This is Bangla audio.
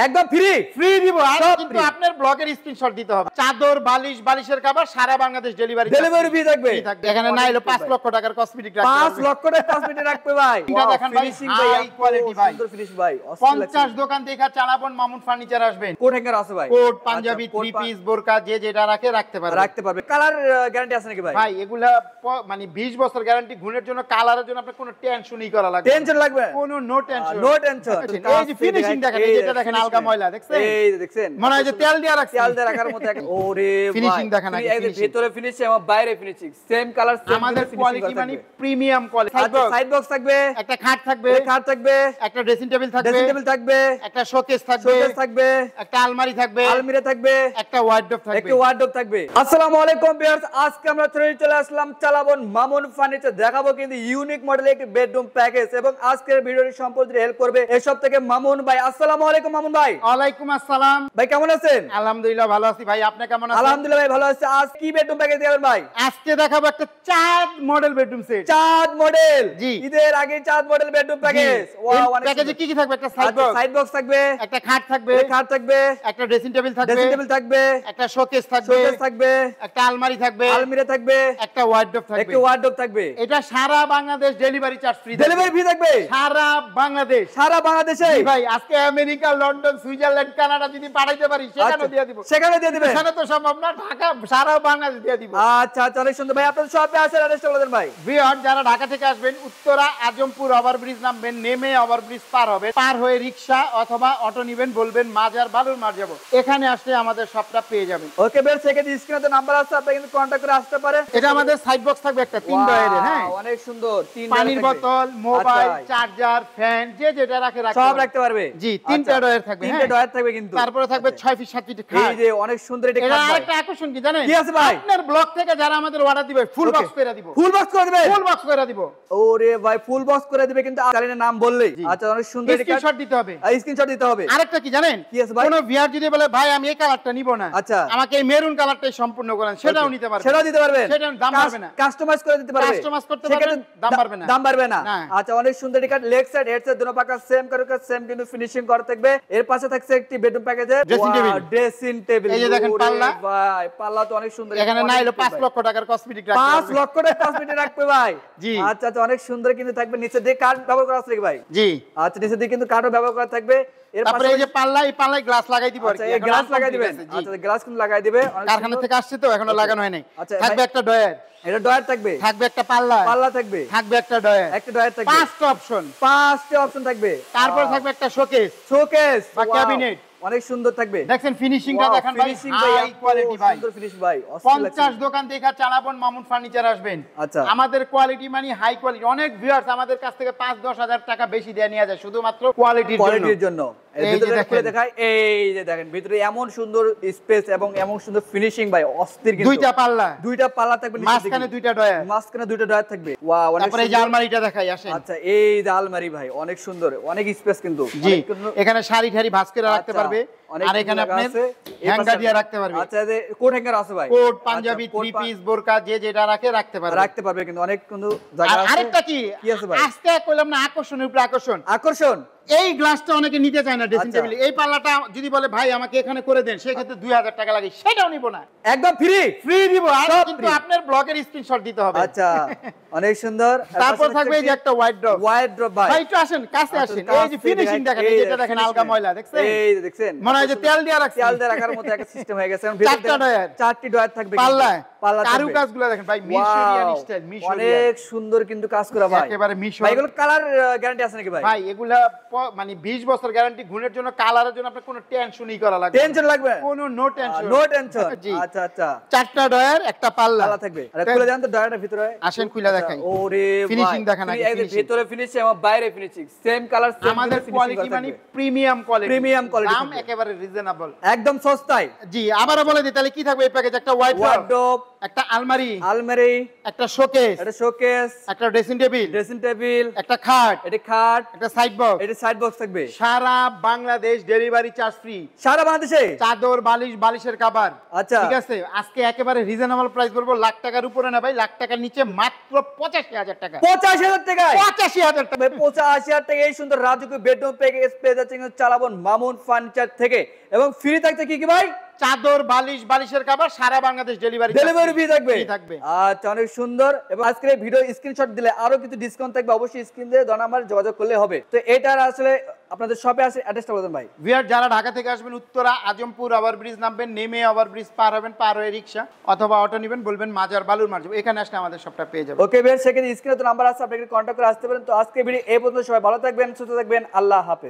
একদম ফ্রি ফ্রি দিব। আর কিন্তু আপনার ব্লগের স্ক্রিনশট দিতে হবে। চাদর, বালিশ, বালিশের কভার সারা বাংলাদেশ ডেলিভারি ফ্রি থাকবে। এখানে না হলো 5 লক্ষ টাকার কসমেটিক রাখবে। 5 লক্ষ টাকার কসমেটিক রাখবে ভাই। এটা দেখেন ভাই, হাই কোয়ালিটি ভাই, সুন্দর ফিনিশ ভাই। 50 দোকান দেখা চালাবন মামুন ফার্নিচার আসবেন। কোট হ্যাঙ্গার আছে ভাই, কোট, পাঞ্জাবি, থ্রি পিস, বোরকা যে যেটা রাখতে পারবে। কালার গ্যারান্টি আছে নাকি ভাই? ভাই এগুলা মানে 20 বছর গ্যারান্টি। গুণের জন্য, কালারের জন্য আপনার কোনো টেনশনই করা লাগবে না। টেনশন লাগবে কোনো নো টেনশন। এই যে ফিনিশিং দেখেন, এই যেটা দেখেন আলগা ময়লা দেখছেন? এই দেখছেন মনে হয় যে তেল দিয়ে রাখছে। তেল দিয়ে রাখার মতো একটা ওরে ভাই ফিনিশিং দেখেন আগে। এই ভিতরে ফিনিশিং এবং বাইরে ফিনিশিং সেম কালার সেম। আমাদের কোয়ালিটি মানে প্রিমিয়াম কোয়ালিটি। সাইড বক্স থাকবে, একটা খাট থাকবে, একটা ড্রেসিং টেবিল থাকবে, একটা শোকেস থাকবে, একটা আলমারি থাকবে, একটা ওয়ার্ডরোব থাকবে। আসসালামু আলাইকুম ভিউয়ার্স, আজকে আমরা চলে আসলাম চালাবন মামুন ফার্নিচার। দেখাবো কিন্তু ইউনিক মডেলের একটি বেডরুম প্যাকেজ এবং আজকের ভিডিওটি সম্পূর্ণ হেল্প করবে এসব থেকে মামুন ভাই। আসসালামু আলাইকুম মামুন ভাই। ওয়ালাইকুম আসসালাম ভাই, কেমন আছেন? আলহামদুলিল্লাহ ভালো আছি ভাই, আপনি কেমন আছেন? আলহামদুলিল্লাহ ভাই ভালো আছি। আজ কি বেডরুম প্যাকেজ দিবেন ভাই? আজকে দেখাবো একটা চাঁদ মডেল বেডরুম সেট। চাঁদ মডেল, জি, ঈদের আগে চাঁদ মডেল বেডরুম প্যাকেজ। ওয়াও, অনেক প্যাকেজে কি কি থাকবে? একটা সাইড বক্স থাকবে, একটা খাট থাকবে, একটা ড্রেসিং টেবিল থাকবে, একটা শোকেস থাকবে, একটা আলমারি থাকবে, একটা ওয়ার্ডরোব থাকবে। এটা সারা বাংলাদেশ ডেলিভারি চার্জ ফ্রি থাকবে। সারা বাংলাদেশে ভাই। আজকে আমেরিকা, লন্ডন, সুইজারল্যান্ড, কানাডা যদি পাঠাইতে পারি সেখানেও দিয়ে দিব। সেখানে দিয়ে দিবেন? সেখানে তো সম্ভব না, ঢাকা সারা বাংলাদেশ দিয়ে দিব। আচ্ছা আচ্ছা, অনেক সুন্দর ভাই। আপনাদের শপে আসার অ্যাড্রেসটা বলে দেন ভাই। ভিউয়ার যারা ঢাকা থেকে আসবেন, উত্তরা আজমপুর ওভারব্রিজ নামবেন, নেমে ওভারব্রিজ পার হয়ে রিকশা অথবা অটো নেবেন, বলবেন মাজার বালুর মার যাব। এখানে আসলে আমাদের শপটা পেয়ে যাবেন। ওকে বের, সেকেন্ড স্ক্রিনে তো নাম্বার আছে, আপনি কিন্তু কন্টাক্ট করে আসতে পারেন। এটা আমাদের সাইড বক্স থাকবে একটা 3 ডয়ারের। হ্যাঁ, অনেক সুন্দর। 3 পানির বোতল, মোবাইল, চার্জার, ফ্যান যে যেটা সব রাখতে পারবে। জি, 3টা ডয়ার থাকবে। 3টা ডয়ার থাকবে কিন্তু। তারপরে থাকবে 6 ফিট 7 ফিট খাট। এই যে অনেক সুন্দর এটা খাট ভাই। আরেকটা আকর্ষণ কি জানেন? কি আছে ভাই? আপনার ব্লগ থেকে যারা আমাদের অর্ডার দিবে ফুল বক্স করে দিব। ফুল বক্স করে দিবে? ফুল বক্স করে দিব। ওরে ভাই, ফুল বক্স করে দিবে কিন্তু জানেন নাম বললেই। আচ্ছা, অনেক সুন্দর এটা স্ক্রিনশট দিতে হবে। স্ক্রিনশট দিতে হবে। আরেকটা কি জানেন? কি আছে ভাই? কোন ভিআর যদি বলে ভাই আমি এই কালারটা নিব না, আচ্ছা, আমাকে এই মেরুন কালারটাই সম্পূর্ণ করেন, সেটাও নিতে পারবেন। সেটাও দিতে পারবেন। সেটার দাম বাড়বে না। কাস্টমাইজ করে দিতে পারবে। কাস্টমাইজ করতে পারবেন, দাম বাড়বে না। আচ্ছা, অনেক সুন্দর এটা লেগ সাইড হেড সাইড দুটো পাকা সেম সেম কিন্তু ফিনিশিং করা থাকবে। এর পাশে থাকছে একটি বেডরুম প্যাকেজে ড্রেসিং টেবিল। এই যে দেখেন পাল্লা ভাই, পাল্লা তো অনেক সুন্দর। এখানে না হলো 5 লক্ষ টাকার কসমেটিক রাখবে। 5 লক্ষ টাকার কসমেটিক রাখবে ভাই। জি, আচ্ছা আচ্ছা, অনেক সুন্দর কিন্তু থাকবে। নিচে দিয়ে কার্ড ব্যবহার করা আছে ভাই? জি, আচ্ছা, নিচে দিয়ে কিন্তু কার্ডও ব্যবহার করা থাকবে। এর তারপরে এই যে পাল্লা, এই পাল্লায় গ্লাস লাগাই দিব আর কি। এই গ্লাস লাগাই দিবেন? আচ্ছা, গ্লাস কিন্তু লাগাই দিবে। কারখানা থেকে আসছে তো এখনো লাগানো হয় নাই। আচ্ছা, থাকবে একটা ডয়ার, এটা ডয়ার থাকবে একটা পাল্লা থাকবে, একটা ডয়ার, থাকবে। 5টা অপশন, 5টা অপশন থাকবে। তারপর থাকবে একটা শোকেস বা ক্যাবিনেট। অনেক সুন্দর থাকবে। দেখেন ফিনিশিংটা দেখেন ভাই, হাই কোয়ালিটি ভাই, সুন্দর ফিনিশ ভাই। 50 দোকান দেখা চালাবন মামুন ফার্নিচার আসবেন। আচ্ছা, আমাদের কোয়ালিটি মানে হাই কোয়ালিটি। অনেক ভিউয়ার্স আমাদের কাছ থেকে 5-10 হাজার টাকা বেশি দিয়ে নিয়ে যায় শুধুমাত্র কোয়ালিটির জন্য। ভিতরে খুলে দেখাই, এই যে দেখেন ভিতরে এমন সুন্দর স্পেস এবং এমন সুন্দর ফিনিশিং ভাই, অস্থির কিন্তু। দুইটা পাল্লা থাকবে, মাঝখানে দুইটা ডয়ার থাকবে। ওয়াও, অনেক তারপরে এই যে আলমারিটা দেখাই আসেন। আচ্ছা, এই যে আলমারি ভাই অনেক সুন্দর, অনেক স্পেস কিন্তু। জি, এখানে সারি ঠারি ভাঁজ করে রাখতে পারবে। আর এখানে আপনি হ্যাঙ্গার দিয়ে রাখতে পারবে। আচ্ছা, যে কোট হ্যাঙ্গার আছে ভাই। কোট, পাঞ্জাবি, থ্রি পিস, বোরকা যে যেটা রাখতে পারবে কিন্তু অনেক কিন্তু জায়গা আছে। আরেকটা কি আছে ভাই? আজকে কইলাম না আকর্ষণের উপর আকর্ষণ। এই গ্লাসটা অনেকে নিতে চায় না ড্রেসিং টেবিলে। এই পাল্লাটা যদি বলে ভাই আমাকে এখানে করে দেন, সেই ক্ষেত্রে 2000 টাকা লাগে, সেটাও নিব না, একদম ফ্রি দিব। আর কিন্তু আপনার ব্লগের স্ক্রিনশট দিতে হবে। আচ্ছা, অনেক সুন্দর। তারপর থাকবে এই যে একটা ওয়ার্ডরোব ভাই। ভাই একটু আসেন, কাছে আসেন। এই যে ফিনিশিং দেখেন, এই যেটা দেখেন আলগা ময়লা দেখছেন? এই যে দেখছেন, মনে হয় যে তেল দিয়ে রাখার মতো একটা সিস্টেম হয়ে গেছে। 4টি ডয়ার থাকবে। পাল্লা কারুকাজগুলো দেখেন ভাই, মিশরিয়ান স্টাইল, অনেক সুন্দর কিন্তু কাজ করা ভাই, একেবারে মিশর। ভাই এগুলো কালার গ্যারান্টি আছে নাকি ভাই? ভাই এগুলা মানে 20 বছর গ্যারান্টি। গুণের জন্য, কালারের জন্য আপনার কোনো টেনশনই করা লাগবে না। টেনশন লাগবে? কোনো নো টেনশন। আচ্ছা আচ্ছা, 4টা ডয়ার, একটা পাল্লা থাকবে। আরে খুলে দেন তো ডয়ারটার ভিতরে। আসেন খুলে দেখাই। ওরে ফিনিশিং দেখেন আগে। ভিতরে ফিনিশিং এবং বাইরে ফিনিশিং সেম কালার সেম। আমাদের কোয়ালিটি মানে প্রিমিয়াম কোয়ালিটি। দাম একেবারে রিজনেবল, একদম সস্তায়। জি, আবারো বলে দিই তাহলে কি থাকবে এই প্যাকেজ? একটা ওয়ার্ডরোব, একটা আলমারি, আলমারি, একটা শোকেস, একটা শোকেস, একটা ড্রেসিং টেবিল, ড্রেসিং টেবিল, একটা খাট, এটা খাট, একটা সাইড বক্স, এটা সাইড বক্স থাকবে। সারা বাংলাদেশ ডেলিভারি চার্জ ফ্রি। সারা বাংলাদেশে চাদর, বালিশ, বালিশের কভার। আচ্ছা ঠিক আছে, আজকে একেবারে রিজনেবল প্রাইস বলবো, লাখ টাকার উপরে না ভাই, লাখ টাকার নিচে মাত্র 85,000 টাকা। 85,000 টাকায় 85,000 টাকা। 85,000 টাকা এই সুন্দর রাজকীয় বেডরুম প্যাকেজ পেয়ে যাচ্ছে কিন্তু চালাবন মামুন ফার্নিচার থেকে। এবং ফ্রি থাকতে কি কি ভাই? চাদর, বালিশ, বালিশের কভার, সারা বাংলাদেশ ডেলিভারি ফ্রি থাকবে। থাকবে। আচ্ছা, অনেক সুন্দর। এবং আজকের এই ভিডিও স্ক্রিনশট দিলে আরো কিছু ডিসকাউন্ট থাকবে, অবশ্যই স্ক্রিন দিয়ে দোকান নাম্বার যোগাযোগ করলে হবে। তো এটার আসলে আপনাদের শপে আসে অ্যাড্রেসটা বলুন ভাই। ভিউয়ার যারা ঢাকা থেকে আসবেন, উত্তরা আজমপুর ওভারব্রিজ নামবেন, নেমে ওভারব্রিজ পার হবেন, পার হয়ে রিকশা অথবা অটো নেবেন, বলবেন মাজার বালুর মার্কেট, এখানে আসলে আমাদের শপটা পেয়ে যাবেন। ওকে বের, সেখানে স্ক্রিনে তো নাম্বার আছে, আপনি কন্ট্যাক্ট করে আসতে পারেন। তো আজকে ভিডিও এই পর্যন্ত, সবাই ভালো থাকবেন, সুস্থ থাকবেন, আল্লাহ হাফেজ।